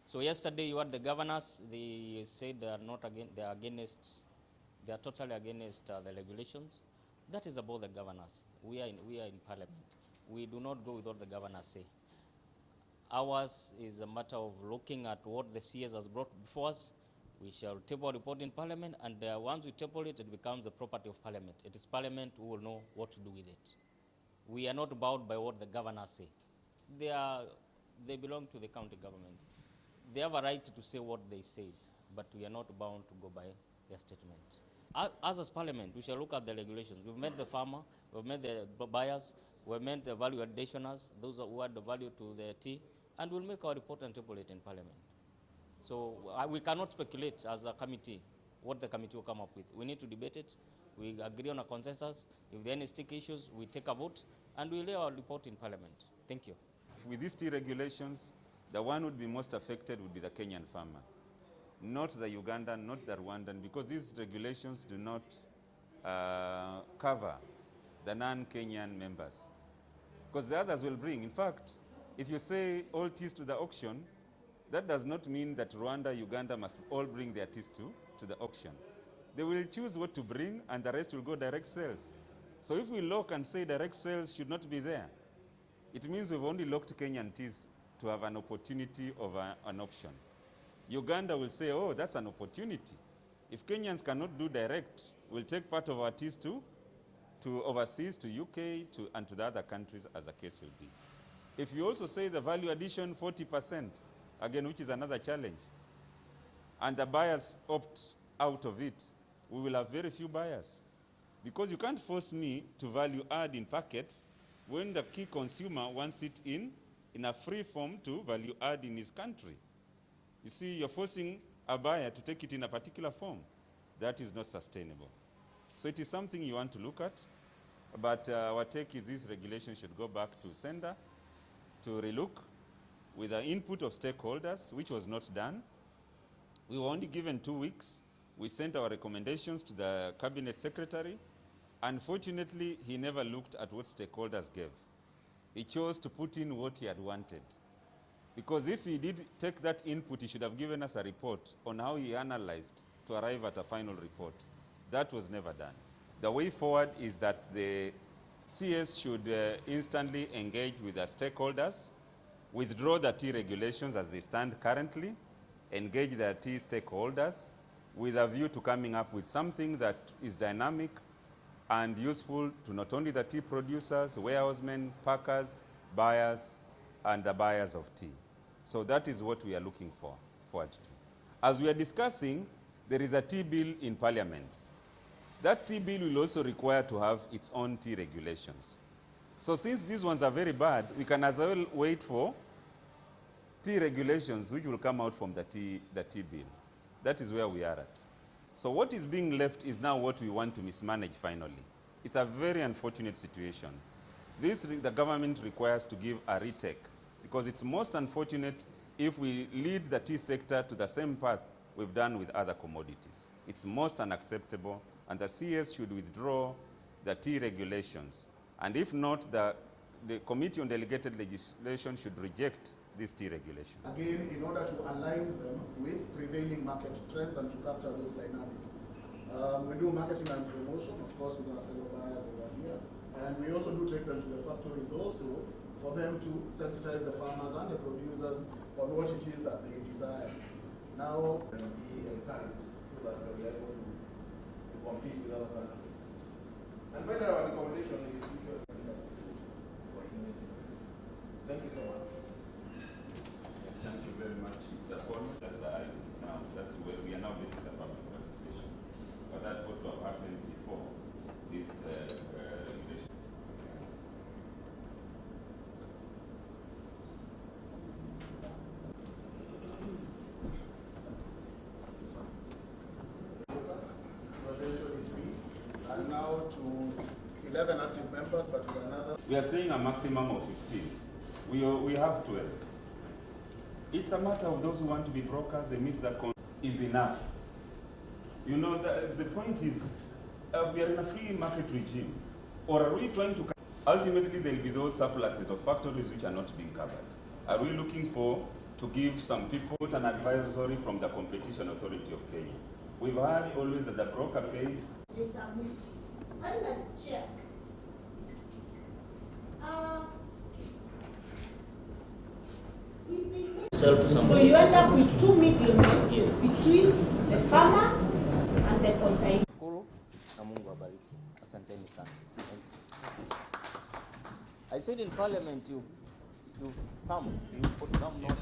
So yesterday you had the governors, they said they are not against, they are against, they are totally against the regulations. That is about the governors. We are in parliament. We do not go with what the governors say. Ours is a matter of looking at what the CS has brought before us. We shall table a report in parliament, and once we table it, it becomes the property of parliament. It is parliament who will know what to do with it. We are not bound by what the governors say. They belong to the county government. They have a right to say what they said, but we are not bound to go by their statement. As parliament, we shall look at the regulations. We've met the farmer, we've met the buyers, we've met the value additioners, those who add the value to the tea, and we'll make our report and table it in parliament. So we cannot speculate as a committee what the committee will come up with. We need to debate it. We agree on a consensus. If there are any sticky issues, we take a vote, and we lay our report in parliament. Thank you. With these tea regulations, the one who would be most affected would be the Kenyan farmer, not the Ugandan, not the Rwandan, because these regulations do not cover the non-Kenyan members. Because the others will bring. In fact, if you say all teas to the auction, that does not mean that Rwanda, Uganda must all bring their teas to the auction. They will choose what to bring, and the rest will go direct sales. So if we lock and say direct sales should not be there, it means we've only locked Kenyan teas to have an opportunity of an option. Uganda will say, oh, that's an opportunity. If Kenyans cannot do direct, we'll take part of our teas to overseas, to UK, and to the other countries, as the case will be. If you also say the value addition 40%, again, which is another challenge, and the buyers opt out of it, we will have very few buyers. Because you can't force me to value add in packets when the key consumer wants it in a free form to value add in his country. You see, you're forcing a buyer to take it in a particular form. That is not sustainable. So it is something you want to look at, but our take is this regulation should go back to sender to relook with the input of stakeholders, which was not done. We were only given 2 weeks. We sent our recommendations to the cabinet secretary. Unfortunately, he never looked at what stakeholders gave. He chose to put in what he had wanted. Because if he did take that input, he should have given us a report on how he analyzed to arrive at a final report. That was never done. The way forward is that the CS should instantly engage with the stakeholders, withdraw the tea regulations as they stand currently, engage the tea stakeholders with a view to coming up with something that is dynamic and useful to not only the tea producers, warehousemen, packers, buyers, and the buyers of tea. So that is what we are looking forward to. As we are discussing, there is a tea bill in Parliament. That tea bill will also require to have its own tea regulations. So since these ones are very bad, we can as well wait for tea regulations which will come out from the tea bill. That is where we are at. So what is being left is now what we want to mismanage finally. It's a very unfortunate situation. The government requires to give a retake, because it's most unfortunate if we lead the tea sector to the same path we've done with other commodities. It's most unacceptable, and the CS should withdraw the tea regulations. And if not, the Committee on Delegated Legislation should reject this tea regulation. Again, in order to align them with prevailing market trends and to capture those dynamics. We do marketing and promotion, of course, with our fellow buyers over here. And we also do take them to the factories also for them to sensitize the farmers and the producers on what it is that they desire. Now, be encouraged so that we are able to compete with other countries. And finally, our recommendation is thank you so much. Thank you very much, Mr. Paul. That's where we are now getting the public participation. But that ought to have happened before this regulation. And now to 11 active members, but with another. We are saying a maximum of 15. We have 12. It's a matter of those who want to be brokers, they meet the is enough. You know, the point is, we are in a free market regime. Or are we trying to, ultimately there will be those surpluses of factories which are not being covered. Are we looking for to give some people an advisory from the Competition Authority of Kenya. We've heard always that the broker pays. There's a mystery. I'm the chair. Sell to So somebody. you end up with two middlemen between the farmer and the consignee. Shukuru na Mungu abariki. Asanteni sana. Thank you. I said in parliament you farm, you put down not